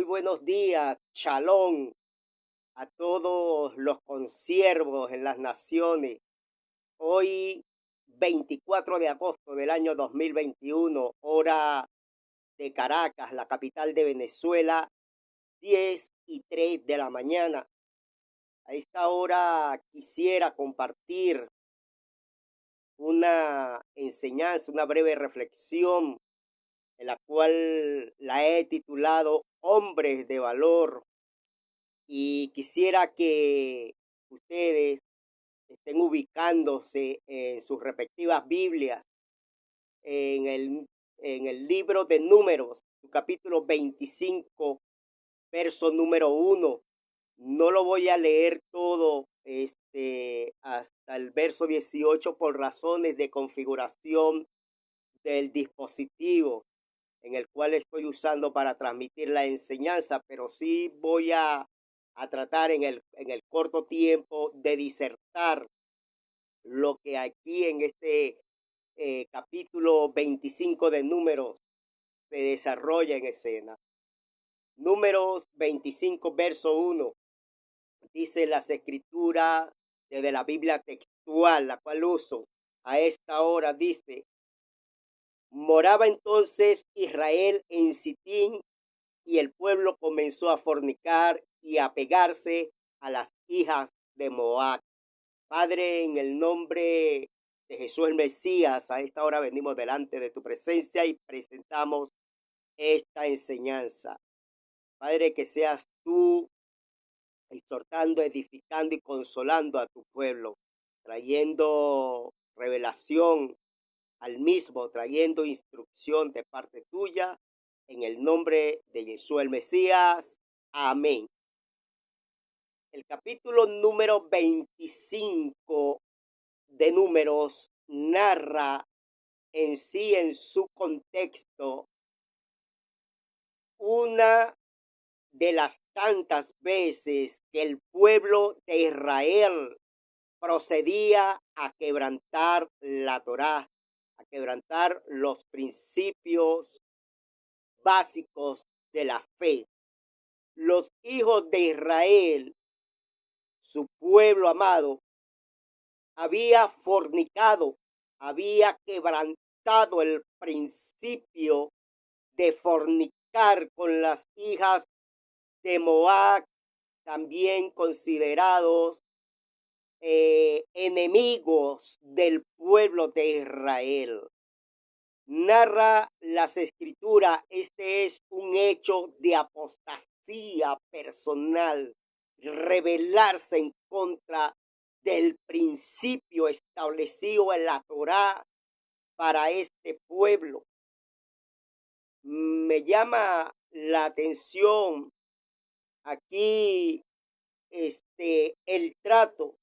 Muy buenos días, Shalom, a todos los consiervos en las naciones. Hoy, 24 de agosto del año 2021, hora de Caracas, la capital de Venezuela, 10:03 de la mañana. A esta hora quisiera compartir una enseñanza, una breve reflexión, en la cual la he titulado Hombres de Valor. Y quisiera que ustedes estén ubicándose en sus respectivas Biblias, en el libro de Números, su capítulo 25, verso número 1. No lo voy a leer todo hasta el verso 18 por razones de configuración del dispositivo en el cual estoy usando para transmitir la enseñanza, pero sí voy a tratar en el corto tiempo de disertar lo que aquí en este capítulo 25 de Números se desarrolla en escena. Números 25, verso 1, dice las escrituras desde la Biblia textual, la cual uso a esta hora, dice: moraba entonces Israel en Sitín, y el pueblo comenzó a fornicar y a pegarse a las hijas de Moab. Padre, en el nombre de Jesús el Mesías, a esta hora venimos delante de tu presencia y presentamos esta enseñanza. Padre, que seas tú exhortando, edificando y consolando a tu pueblo, trayendo revelación al mismo, trayendo instrucción de parte tuya, en el nombre de Jesús el Mesías. Amén. El capítulo número 25 de Números narra en sí, en su contexto, una de las tantas veces que el pueblo de Israel procedía a quebrantar la Torá, a quebrantar los principios básicos de la fe. Los hijos de Israel, su pueblo amado, había fornicado, había quebrantado el principio de fornicar con las hijas de Moab, también considerados enemigos del pueblo de Israel. Narra las escrituras, este es un hecho de apostasía personal, rebelarse en contra del principio establecido en la Torá para este pueblo. Me llama la atención aquí el trato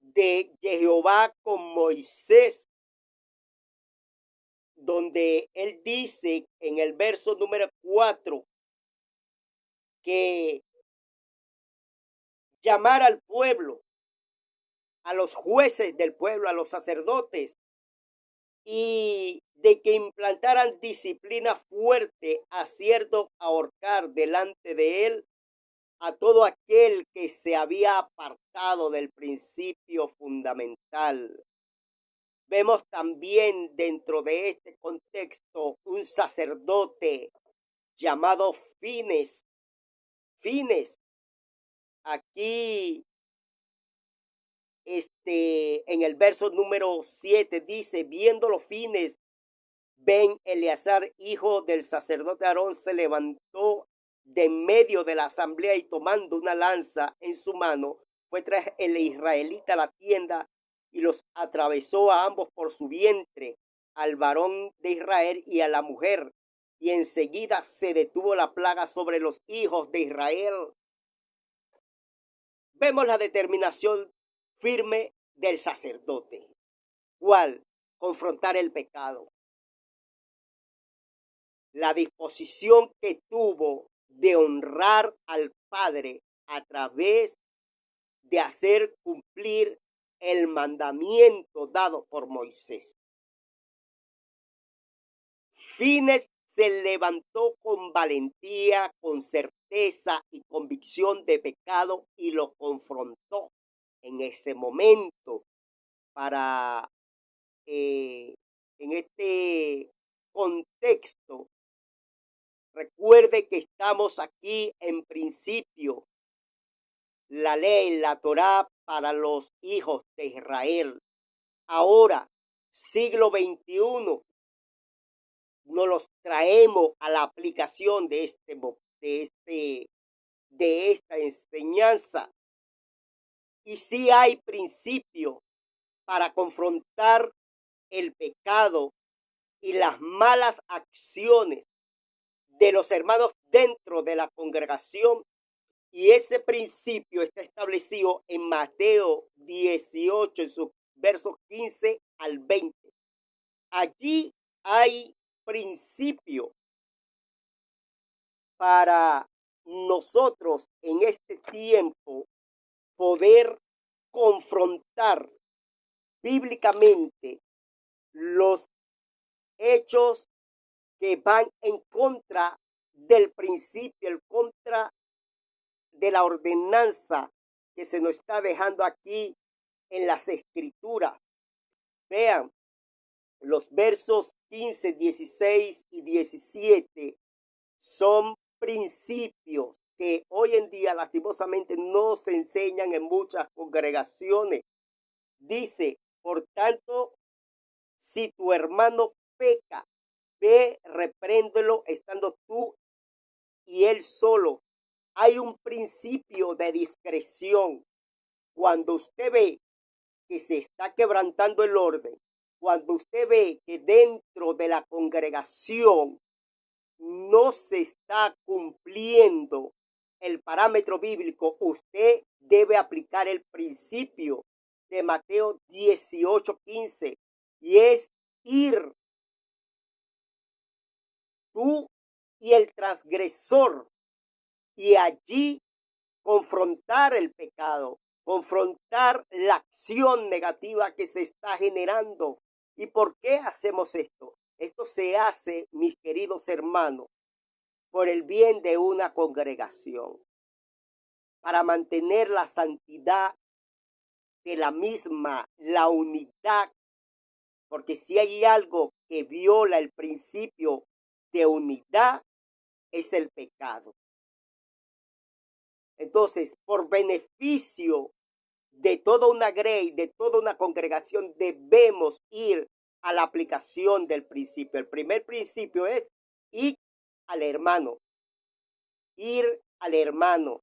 de Jehová con Moisés, donde él dice en el verso número 4 que llamar al pueblo, a los jueces del pueblo, a los sacerdotes, y de que implantaran disciplina fuerte, haciendo ahorcar delante de él a todo aquel que se había apartado del principio fundamental. Vemos también dentro de este contexto un sacerdote llamado Fines. Aquí en el verso número 7 dice: viendo los Fines, Ben Eleazar, hijo del sacerdote Aarón, se levantó de en medio de la asamblea y tomando una lanza en su mano, fue tras el israelita a la tienda y los atravesó a ambos por su vientre, al varón de Israel y a la mujer. Y enseguida se detuvo la plaga sobre los hijos de Israel. Vemos la determinación firme del sacerdote. ¿Cuál? Confrontar el pecado. La disposición que tuvo de honrar al Padre a través de hacer cumplir el mandamiento dado por Moisés. Fines se levantó con valentía, con certeza y convicción de pecado y lo confrontó en ese momento para, en este contexto, recuerde que estamos aquí en principio, la ley, la Torá para los hijos de Israel. Ahora, siglo XXI, nos los traemos a la aplicación de esta enseñanza. Y sí hay principios para confrontar el pecado y las malas acciones de los hermanos dentro de la congregación. Y ese principio está establecido en Mateo 18, en sus versos 15 al 20. Allí hay principio para nosotros en este tiempo poder confrontar bíblicamente los hechos que van en contra del principio, en contra de la ordenanza que se nos está dejando aquí en las escrituras. Vean, los versos 15, 16 y 17 son principios que hoy en día lastimosamente no se enseñan en muchas congregaciones. Dice, por tanto, si tu hermano peca, ve, repréndelo estando tú y él solo. Hay un principio de discreción. Cuando usted ve que se está quebrantando el orden, cuando usted ve que dentro de la congregación no se está cumpliendo el parámetro bíblico, usted debe aplicar el principio de Mateo 18:15 y es ir tú y el transgresor y allí confrontar el pecado, confrontar la acción negativa que se está generando. ¿Y por qué hacemos esto? Esto se hace, mis queridos hermanos, por el bien de una congregación, para mantener la santidad de la misma, la unidad, porque si hay algo que viola el principio de unidad, es el pecado. Entonces, por beneficio de toda una grey, de toda una congregación, debemos ir a la aplicación del principio. El primer principio es ir al hermano, ir al hermano.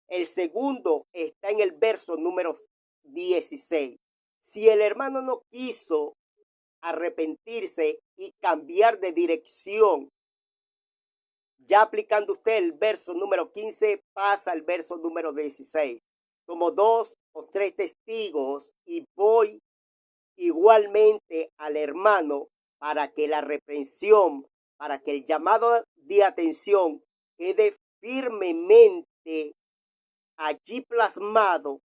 El segundo está en el verso número 16. Si el hermano no quiso arrepentirse y cambiar de dirección, ya aplicando usted el verso número 15, pasa al verso número 16. Como 2 o 3 testigos y voy igualmente al hermano para que la reprensión, para que el llamado de atención quede firmemente allí plasmado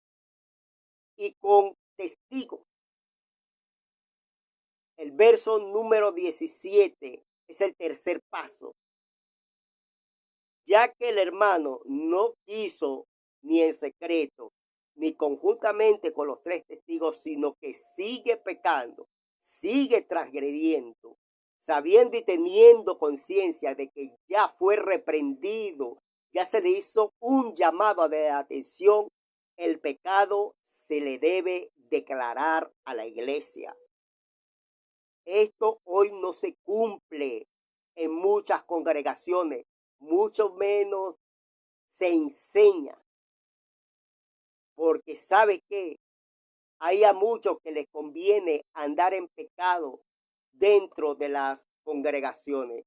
y con testigos. El verso número 17 es el tercer paso. Ya que el hermano no quiso ni en secreto, ni conjuntamente con los 3 testigos, sino que sigue pecando, sigue transgrediendo, sabiendo y teniendo conciencia de que ya fue reprendido, ya se le hizo un llamado de atención, el pecado se le debe declarar a la iglesia. Esto hoy no se cumple en muchas congregaciones, mucho menos se enseña, porque sabe que hay a muchos que les conviene andar en pecado dentro de las congregaciones.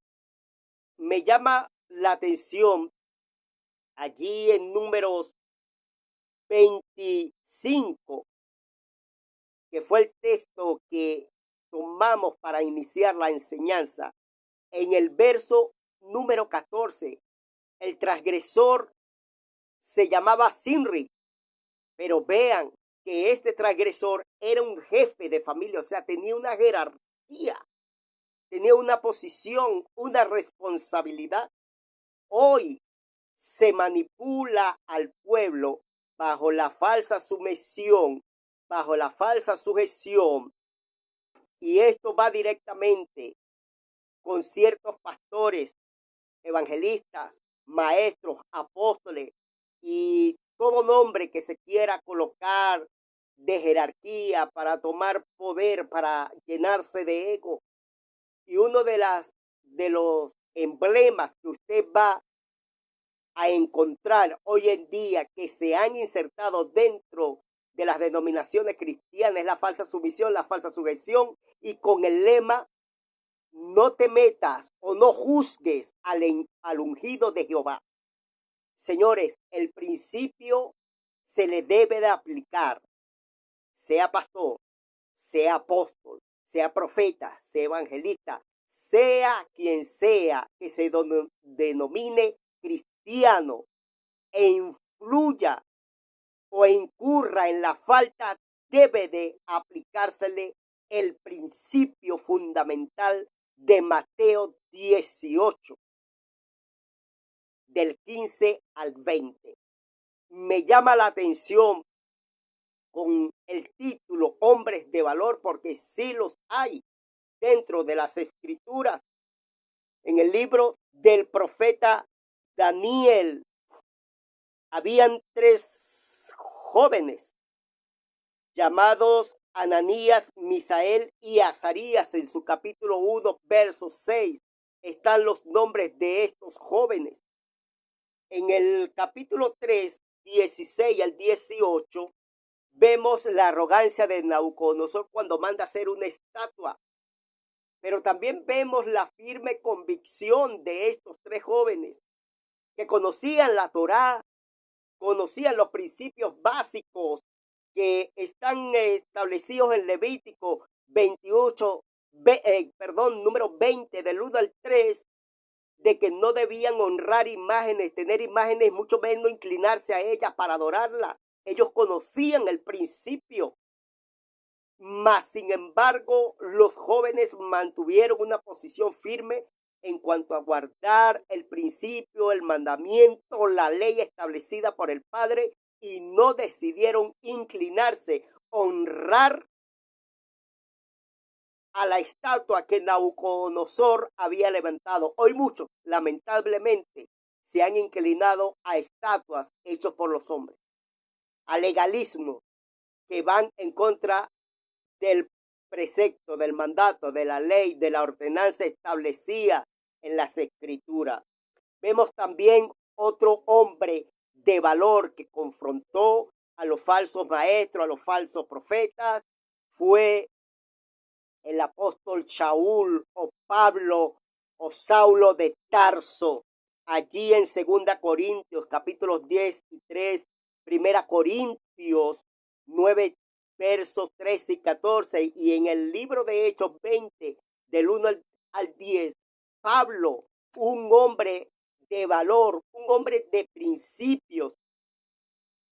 Me llama la atención allí en Números 25, que fue el texto que tomamos para iniciar la enseñanza. En el verso número 14, el transgresor se llamaba Sinri, pero vean que este transgresor era un jefe de familia, o sea, tenía una jerarquía. tenía una posición, una responsabilidad. Hoy se manipula al pueblo bajo la falsa sumisión, bajo la falsa sujeción, y esto va directamente con ciertos pastores, evangelistas, maestros, apóstoles y todo nombre que se quiera colocar de jerarquía para tomar poder, para llenarse de ego. Y uno de los emblemas que usted va a encontrar hoy en día que se han insertado dentro de las denominaciones cristianas es la falsa sumisión, la falsa sujeción, y con el lema: no te metas o no juzgues al ungido de Jehová. Señores, el principio se le debe de aplicar, sea pastor, sea apóstol, sea profeta, sea evangelista, sea quien sea que se denomine cristiano e influya o incurra en la falta, debe de aplicársele el principio fundamental de Mateo 18, del 15 al 20. Me llama la atención con el título Hombres de Valor, porque sí los hay dentro de las Escrituras. En el libro del profeta Daniel habían 3 jóvenes llamados Ananías, Misael y Azarías. En su capítulo 1, verso 6, están los nombres de estos jóvenes. En el capítulo 3, 16 al 18, vemos la arrogancia de Nabucodonosor cuando manda hacer una estatua. Pero también vemos la firme convicción de estos 3 jóvenes que conocían la Torá, conocían los principios básicos que están establecidos en Levítico 28, número 20, del 1 al 3, de que no debían honrar imágenes, tener imágenes, mucho menos inclinarse a ellas para adorarlas. Ellos conocían el principio, mas sin embargo los jóvenes mantuvieron una posición firme en cuanto a guardar el principio, el mandamiento, la ley establecida por el Padre, y no decidieron inclinarse, honrar a la estatua que Nabucodonosor había levantado. Hoy muchos, lamentablemente, se han inclinado a estatuas hechas por los hombres, a legalismo que van en contra del precepto, del mandato, de la ley, de la ordenanza establecida en las Escrituras. Vemos también otro hombre de valor que confrontó a los falsos maestros, a los falsos profetas, fue el apóstol Saúl o Pablo o Saulo de Tarso. Allí en 2 Corintios capítulos 10 y 3, 1 Corintios 9, versos 13 y 14, y en el libro de Hechos 20, del 1 al 10, Pablo, un hombre de valor, un hombre de principios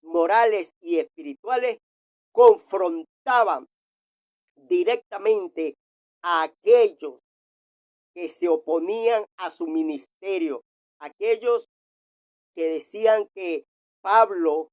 morales y espirituales, confrontaban directamente a aquellos que se oponían a su ministerio, aquellos que decían que Pablo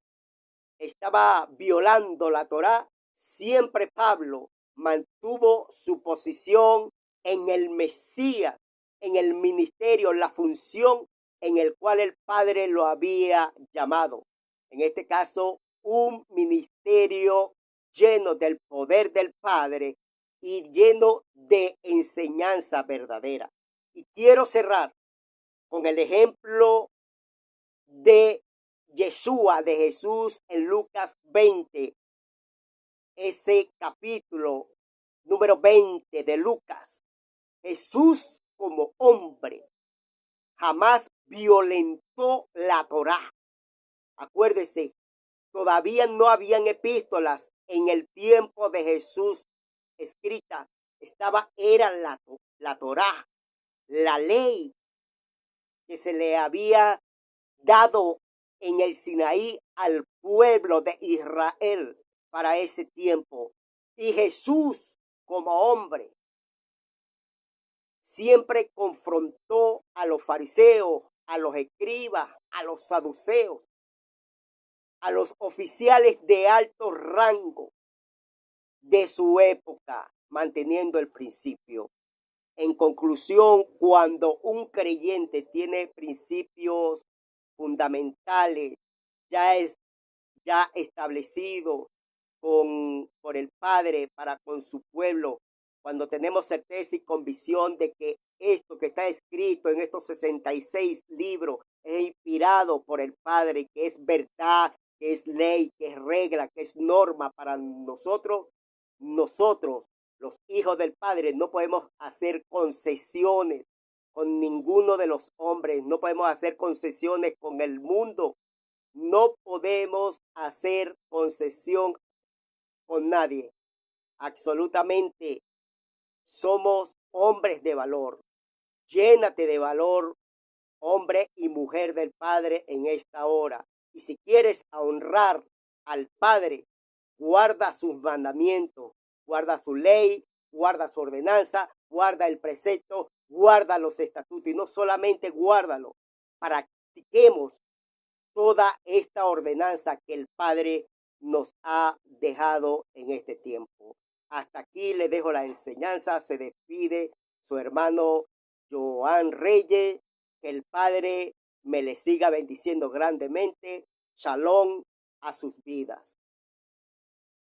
estaba violando la Torá. Siempre Pablo mantuvo su posición en el Mesías, en el ministerio, la función en el cual el Padre lo había llamado. En este caso, un ministerio lleno del poder del Padre y lleno de enseñanza verdadera. Y quiero cerrar con el ejemplo de Yeshua, de Jesús, en Lucas 20, ese capítulo número 20 de Lucas. Jesús, como hombre, jamás violentó la Torá. Acuérdese, todavía no habían epístolas en el tiempo de Jesús escritas. Era la Torá, la ley que se le había dado en el Sinaí al pueblo de Israel para ese tiempo. Y Jesús, como hombre, siempre confrontó a los fariseos, a los escribas, a los saduceos, a los oficiales de alto rango de su época, manteniendo el principio. En conclusión, cuando un creyente tiene principios fundamentales ya establecidos por el Padre para con su pueblo, cuando tenemos certeza y convicción de que esto que está escrito en estos 66 libros es inspirado por el Padre, que es verdad, que es ley, que es regla, que es norma para nosotros, los hijos del Padre, no podemos hacer concesiones con ninguno de los hombres, no podemos hacer concesiones con el mundo, no podemos hacer concesión con nadie. Absolutamente somos hombres de valor. Llénate de valor, hombre y mujer del Padre en esta hora. Y si quieres honrar al Padre, guarda sus mandamientos, guarda su ley, guarda su ordenanza, guarda el precepto, guarda los estatutos. Y no solamente guárdalo, practiquemos toda esta ordenanza que el Padre nos ha dejado en este tiempo. Hasta aquí le dejo la enseñanza. Se despide su hermano Joan Reyes. Que el Padre me le siga bendiciendo grandemente. Shalom a sus vidas.